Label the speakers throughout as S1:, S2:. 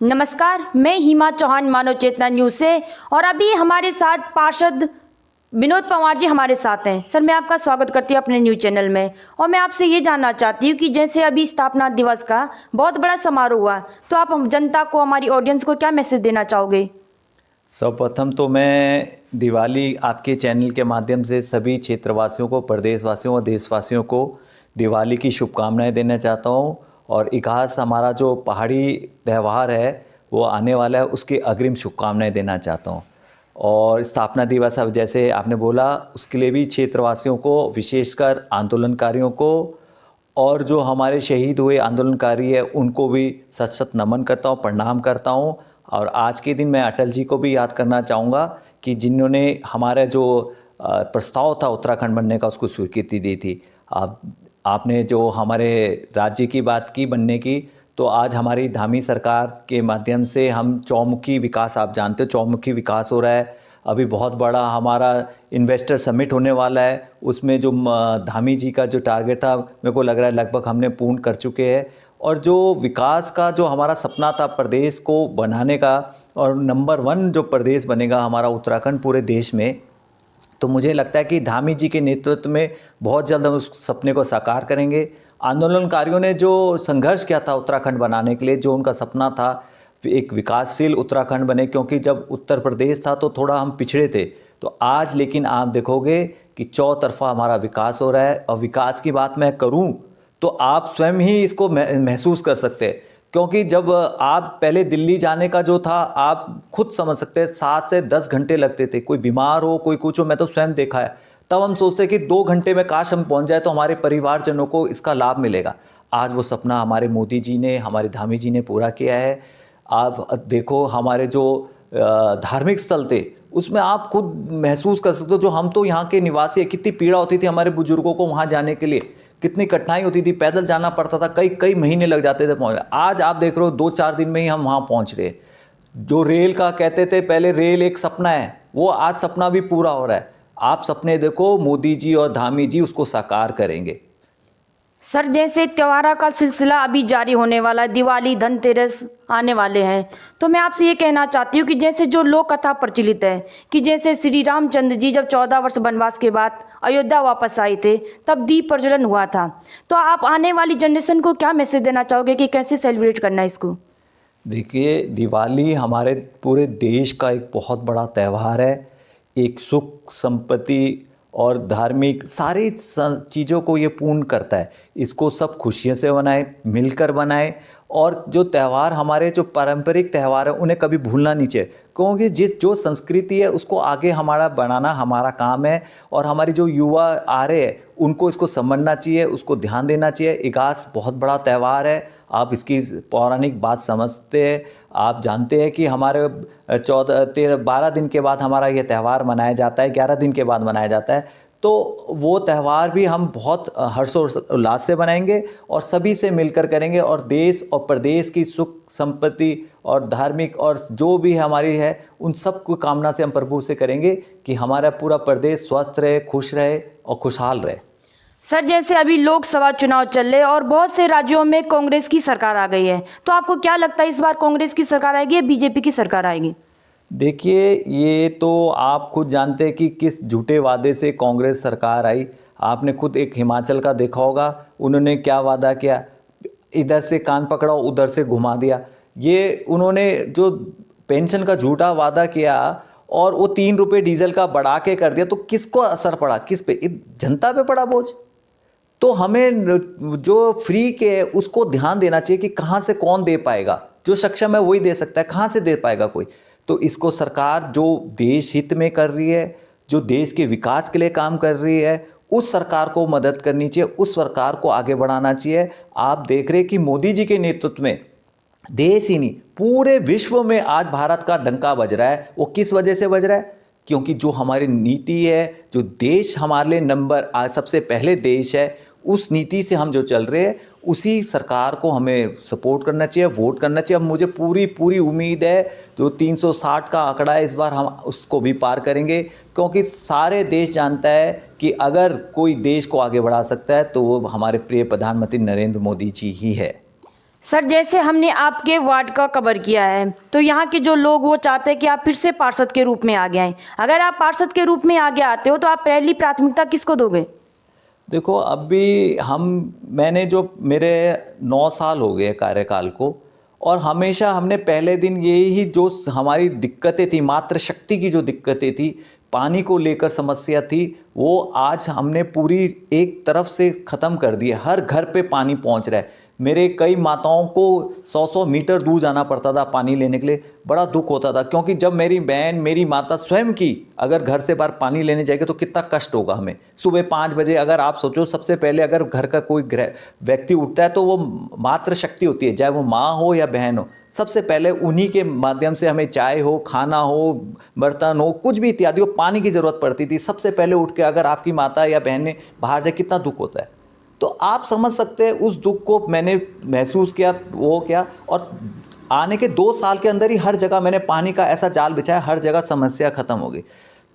S1: नमस्कार, मैं हिमा चौहान मानव चेतना न्यूज़ से। और अभी हमारे साथ पार्षद विनोद पंवार जी हमारे साथ हैं। सर, मैं आपका स्वागत करती हूँ अपने न्यूज़ चैनल में। और मैं आपसे ये जानना चाहती हूँ कि जैसे अभी स्थापना दिवस का बहुत बड़ा समारोह हुआ, तो आप हम जनता को, हमारी ऑडियंस को क्या मैसेज देना चाहोगे?
S2: सर्वप्रथम तो मैं दिवाली आपके चैनल के माध्यम से सभी क्षेत्रवासियों को, प्रदेशवासियों और देशवासियों को दिवाली की शुभकामनाएं देना चाहता हूं। और इतिहास हमारा जो पहाड़ी त्यौहार है वो आने वाला है, उसकी अग्रिम शुभकामनाएं देना चाहता हूं। और स्थापना दिवस अब जैसे आपने बोला, उसके लिए भी क्षेत्रवासियों को, विशेषकर आंदोलनकारियों को और जो हमारे शहीद हुए आंदोलनकारी है उनको भी सत सत नमन करता हूँ, प्रणाम करता हूँ। और आज के दिन मैं अटल जी को भी याद करना चाहूँगा कि जिन्होंने हमारा जो प्रस्ताव था उत्तराखंड बनने का, उसको स्वीकृति दी थी। आपने जो हमारे राज्य की बात की बनने की, तो आज हमारी धामी सरकार के माध्यम से हम चौमुखी विकास, आप जानते हो चौमुखी विकास हो रहा है। अभी बहुत बड़ा हमारा इन्वेस्टर समिट होने वाला है, उसमें जो धामी जी का जो टारगेट था, मेरे को लग रहा है लगभग हमने पूर्ण कर चुके हैं। और जो विकास का जो हमारा सपना था प्रदेश को बनाने का, और नंबर 1 जो प्रदेश बनेगा हमारा उत्तराखंड पूरे देश में, तो मुझे लगता है कि धामी जी के नेतृत्व में बहुत जल्द हम उस सपने को साकार करेंगे। आंदोलनकारियों ने जो संघर्ष किया था उत्तराखंड बनाने के लिए, जो उनका सपना था एक विकासशील उत्तराखंड बने, क्योंकि जब उत्तर प्रदेश था तो थोड़ा हम पिछड़े थे। तो आज लेकिन आप देखोगे कि चौतरफा हमारा विकास हो रहा है। और विकास की बात मैं करूं तो आप स्वयं ही इसको महसूस कर सकते हैं, क्योंकि जब आप पहले दिल्ली जाने का जो था, आप खुद समझ सकते हैं 7 से 10 घंटे लगते थे। कोई बीमार हो, कोई कुछ हो, मैं तो स्वयं देखा है। तब हम सोचते कि 2 घंटे में काश हम पहुंच जाए तो हमारे परिवारजनों को इसका लाभ मिलेगा। आज वो सपना हमारे मोदी जी ने, हमारे धामी जी ने पूरा किया है। आप देखो हमारे जो धार्मिक स्थल थे, उसमें आप खुद महसूस कर सकते हो, जो हम तो यहाँ के निवासी है, कितनी पीड़ा होती थी हमारे बुजुर्गों को वहाँ जाने के लिए, कितनी कठिनाई होती थी, पैदल जाना पड़ता था, कई कई महीने लग जाते थे पहुँचने। आज आप देख रहे हो 2-4 दिन में ही हम वहाँ पहुँच रहे हैं। जो रेल का कहते थे पहले, रेल एक सपना है, वो आज सपना भी पूरा हो रहा है। आप सपने देखो, मोदी जी और धामी जी उसको साकार करेंगे।
S1: सर, जैसे त्योहारों का सिलसिला अभी जारी होने वाला है, दिवाली, धनतेरस आने वाले हैं, तो मैं आपसे ये कहना चाहती हूँ कि जैसे जो लोक कथा प्रचलित है कि जैसे श्री रामचंद्र जी जब 14 वर्ष वनवास के बाद अयोध्या वापस आए थे, तब दीप प्रज्वलन हुआ था। तो आप आने वाली जनरेशन को क्या मैसेज देना चाहोगे कि कैसे सेलिब्रेट करना है इसको?
S2: देखिए, दिवाली हमारे पूरे देश का एक बहुत बड़ा त्यौहार है। एक सुख, संपत्ति और धार्मिक सारी चीज़ों को ये पूर्ण करता है। इसको सब खुशियों से बनाएं, मिलकर बनाएं। और जो त्यौहार हमारे जो पारंपरिक त्यौहार है उन्हें कभी भूलना नहीं चाहिए, क्योंकि जो संस्कृति है उसको आगे हमारा बढ़ाना हमारा काम है। और हमारी जो युवा आ रहे हैं उनको इसको समझना चाहिए, उसको ध्यान देना चाहिए। इगास बहुत बड़ा त्यौहार है, आप इसकी पौराणिक बात समझते हैं। आप जानते हैं कि हमारे 12 दिन के बाद हमारा ये त्यौहार मनाया जाता है, 11 दिन के बाद मनाया जाता है। तो वो त्यौहार भी हम बहुत हर्षोल्लास से मनाएंगे और सभी से मिलकर करेंगे, और देश और प्रदेश की सुख संपत्ति और धार्मिक और जो भी हमारी है उन सब को कामना से हम प्रभु से करेंगे कि हमारा पूरा प्रदेश स्वस्थ रहे, खुश रहे और खुशहाल रहे।
S1: सर, जैसे अभी लोकसभा चुनाव चल रहे हैं और बहुत से राज्यों में कांग्रेस की सरकार आ गई है, तो आपको क्या लगता है इस बार कांग्रेस की सरकार आएगी या बीजेपी की सरकार आएगी?
S2: देखिए, ये तो आप खुद जानते हैं कि किस झूठे वादे से कांग्रेस सरकार आई। आपने खुद एक हिमाचल का देखा होगा, उन्होंने क्या वादा किया, इधर से कान पकड़ा उधर से घुमा दिया। ये उन्होंने जो पेंशन का झूठा वादा किया और वो 3 रुपये डीजल का बढ़ा के कर दिया, तो किसको असर पड़ा, किस पे? जनता पे पड़ा बोझ। तो हमें जो फ्री के है उसको ध्यान देना चाहिए कि कहाँ से कौन दे पाएगा। जो सक्षम है वही दे सकता है, कहाँ से दे पाएगा कोई? तो इसको सरकार जो देश हित में कर रही है, जो देश के विकास के लिए काम कर रही है, उस सरकार को मदद करनी चाहिए, उस सरकार को आगे बढ़ाना चाहिए। आप देख रहे हैं कि मोदी जी के नेतृत्व में देश ही नहीं पूरे विश्व में आज भारत का डंका बज रहा है। वो किस वजह से बज रहा है? क्योंकि जो हमारी नीति है, जो देश हमारे लिए नंबर आज सबसे पहले देश है, उस नीति से हम जो चल रहे हैं, उसी सरकार को हमें सपोर्ट करना चाहिए, वोट करना चाहिए। अब मुझे पूरी पूरी उम्मीद है जो 360 का आंकड़ा है इस बार हम उसको भी पार करेंगे, क्योंकि सारे देश जानता है कि अगर कोई देश को आगे बढ़ा सकता है तो वो हमारे प्रिय प्रधानमंत्री नरेंद्र मोदी जी ही है।
S1: सर जैसे हमने आपके वार्ड का कवर किया है तो यहाँ के जो लोग वो चाहते हैं कि आप फिर से पार्षद के रूप में आगे आएं। अगर आप पार्षद के रूप में आगे आते हो तो आप पहली प्राथमिकता किसको दोगे?
S2: देखो अभी मैंने जो मेरे 9 साल हो गए कार्यकाल को, और हमेशा हमने पहले दिन यही जो हमारी दिक्कतें थी, मात्र शक्ति की जो दिक्कतें थी, पानी को लेकर समस्या थी, वो आज हमने पूरी एक तरफ से ख़त्म कर दी है। हर घर पे पानी पहुंच रहा है। मेरे कई माताओं को 100-100 मीटर दूर जाना पड़ता था पानी लेने के लिए। बड़ा दुख होता था, क्योंकि जब मेरी बहन, मेरी माता स्वयं की अगर घर से बाहर पानी लेने जाएगी तो कितना कष्ट होगा हमें। सुबह 5 बजे अगर आप सोचो, सबसे पहले अगर घर का कोई व्यक्ति उठता है तो वो मातृ शक्ति होती है, चाहे वो माँ हो या बहन हो, सबसे पहले उन्हीं के माध्यम से हमें चाय हो, खाना हो, बर्तन हो, कुछ भी इत्यादि हो, पानी की ज़रूरत पड़ती थी। सबसे पहले उठ के अगर आपकी माता या बहन ने बाहर जाए, कितना दुख होता है। तो आप समझ सकते हैं उस दुख को मैंने महसूस किया, वो क्या, और आने के 2 साल के अंदर ही हर जगह मैंने पानी का ऐसा जाल बिछाया, हर जगह समस्या ख़त्म हो गई।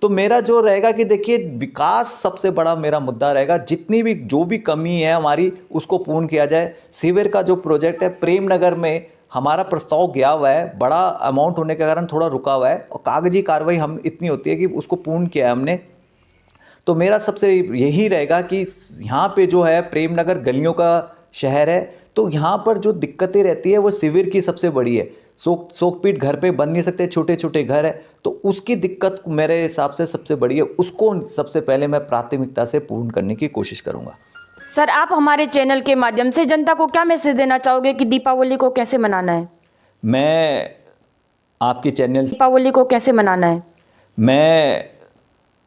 S2: तो मेरा जो रहेगा कि देखिए, विकास सबसे बड़ा मेरा मुद्दा रहेगा। जितनी भी जो भी कमी है हमारी, उसको पूर्ण किया जाए। सीवर का जो प्रोजेक्ट है प्रेम नगर में, हमारा प्रस्ताव गया हुआ है, बड़ा अमाउंट होने के कारण थोड़ा रुका हुआ है, और कागजी कार्रवाई हम इतनी होती है कि उसको पूर्ण किया है हमने। तो मेरा सबसे यही रहेगा कि यहाँ पे जो है प्रेम नगर गलियों का शहर है, तो यहाँ पर जो दिक्कतें रहती है वो सीवर की सबसे बड़ी है। सोकपीट घर पे बन नहीं सकते, छोटे छोटे घर है, तो उसकी दिक्कत मेरे हिसाब से सबसे बड़ी है। उसको सबसे पहले मैं प्राथमिकता से पूर्ण करने की कोशिश करूँगा।
S1: सर आप हमारे चैनल के माध्यम से जनता को क्या मैसेज देना चाहोगे कि दीपावली को कैसे मनाना है?
S2: मैं आपके चैनल
S1: दीपावली को कैसे मनाना है?
S2: मैं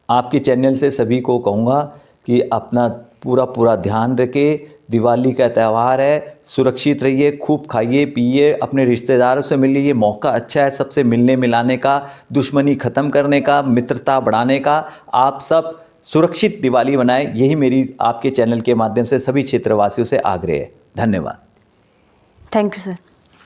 S2: आपके चैनल से सभी को कहूँगा कि अपना पूरा ध्यान रखें। दिवाली का त्यौहार है, सुरक्षित रहिए, खूब खाइए पिए, अपने रिश्तेदारों से मिलिए। ये मौका अच्छा है सबसे मिलने मिलाने का, दुश्मनी ख़त्म करने का, मित्रता बढ़ाने का। आप सब सुरक्षित दिवाली मनाएं, यही मेरी आपके चैनल के माध्यम से सभी क्षेत्रवासियों से आग्रह है। धन्यवाद।
S1: Thank you sir.